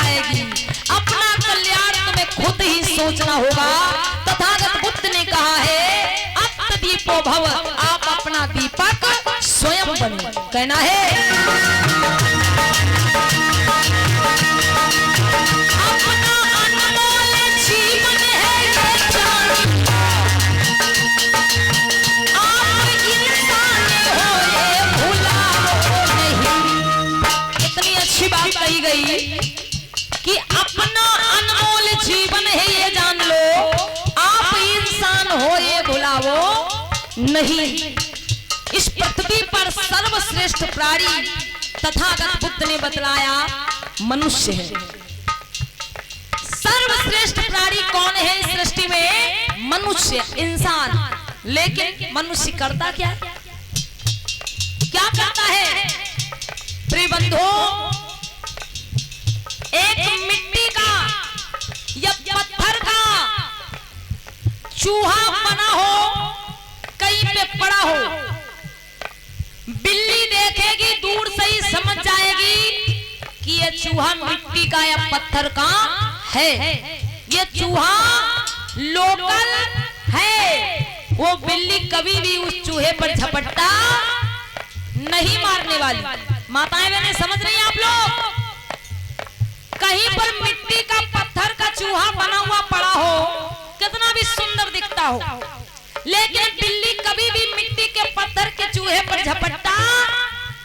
जाएगी। अपना कल्याण तुम्हें खुद ही सोचना होगा। तथागत बुद्ध ने कहा है अत्त दीपो भव, आप अपना दीपक स्वयं बनो। कहना है कही गई कि अपना अनमोल जीवन है ये जान लो, आप इंसान हो ये भुलाओ नहीं। इस पृथ्वी पर सर्वश्रेष्ठ प्राणी तथागत बुद्ध ने बतलाया मनुष्य है। सर्वश्रेष्ठ प्राणी कौन है इस सृष्टि में? मनुष्य, इंसान। लेकिन मनुष्य करता क्या क्या करता है? प्रिय बंधुओं, एक मिट्टी का या पत्थर का चूहा बना हो, कहीं पे पड़ा हो, बिल्ली देखेगी दूर से ही समझ जाएगी कि ये चूहा मिट्टी का या पत्थर का है। ये चूहा लोकल है, वो बिल्ली कभी भी उस चूहे पर झपट्टा नहीं मारने वाली। माताएं बहनें समझ रही हैं आप लोग? कहीं पर मिट्टी का पत्थर का चूहा बना हुआ पड़ा हो, कितना भी सुंदर दिखता हो, लेकिन बिल्ली कभी भी मिट्टी के पत्थर के चूहे पर झपट्टा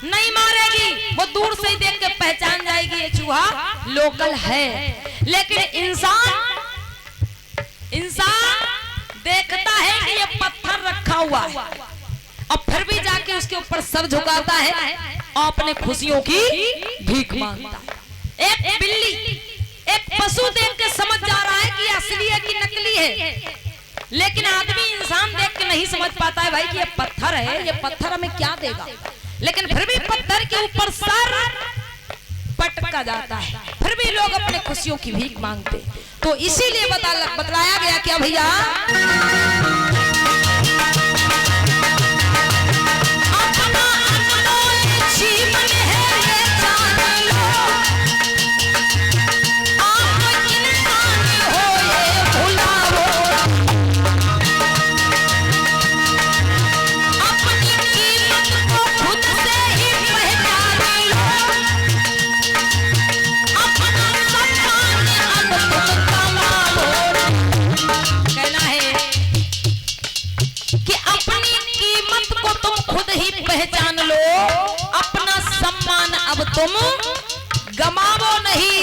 नहीं मारेगी। वो दूर से ही देख के पहचान जाएगी ये चूहा लोकल है। लेकिन इंसान देखता है कि ये पत्थर रखा हुआ है और फिर भी जाके उसके ऊपर सर झुकाता है और अपने खुशियों की भीख मांगता है। एक बिल्ली, एक पशु देख के समझ जा रहा है कि असली है कि नकली है, लेकिन आदमी इंसान देख के नहीं समझ पाता है भाई कि ये पत्थर है, ये पत्थर हमें क्या देगा। लेकिन फिर भी पत्थर के ऊपर सर पटका जाता है, फिर भी लोग अपने खुशियों की भीख मांगते। तो इसीलिए बतलाया गया क्या भैया, पहचान लो, अपना सम्मान अब तुम गमावो नहीं।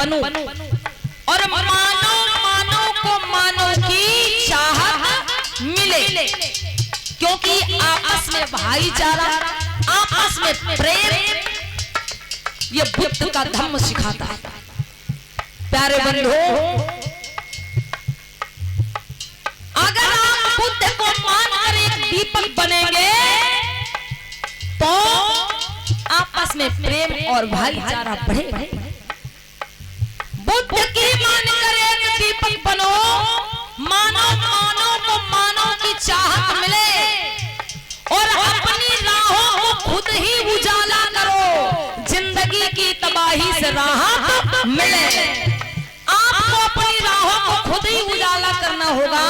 बनूं और मानव मानव को मानव की चाहत मिले, क्योंकि आपस में भाईचारा, आपस में प्रेम ये बुद्ध का धर्म सिखाता है। प्यारे बंधु, अगर आप बुद्ध को मानकर एक दीपक बनेंगे तो आपस में प्रेम और भाईचारा बढ़ेगा। बुद्ध की मानकर एक दीपक बनो, मानव मानव को मानव की चाहत मिले और अपनी राहों को खुद ही उजाला करो, जिंदगी की तबाही से राहत मिले। आपको अपनी राहों को खुद ही उजाला करना होगा।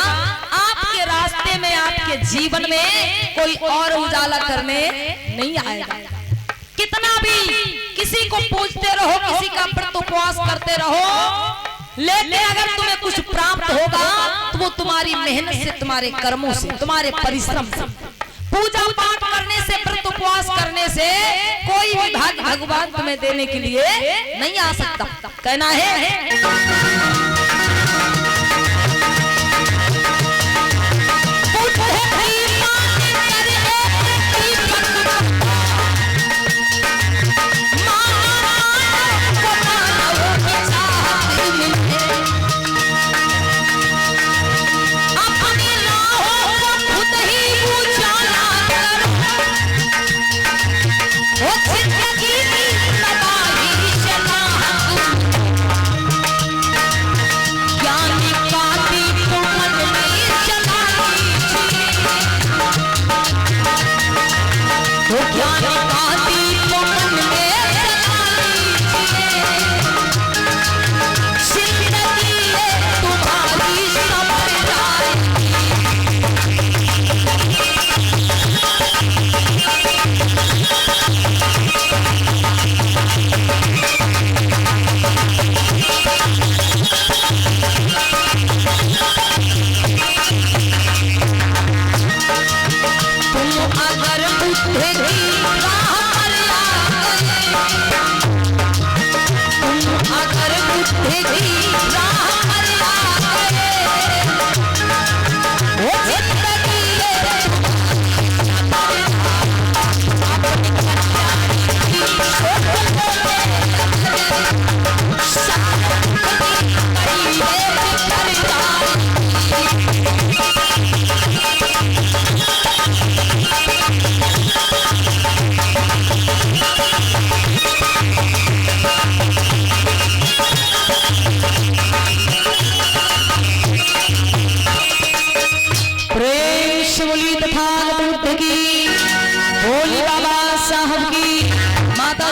आपके रास्ते में, आपके जीवन में कोई और उजाला करने नहीं आएगा। कितना भी किसी को पूजते रहो, किसी का व्रत उपवास करते रहो, लेकिन अगर तुम्हें कुछ प्राप्त होगा तो वो तुम्हारी मेहनत से, तुम्हारे कर्मों से, तुम्हारे परिश्रम से। पूजा पाठ करने से, व्रत उपवास करने से कोई भी भाग्य भगवान तुम्हें देने के लिए नहीं आ सकता। कहना है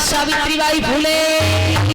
सावित्रीबाई फुले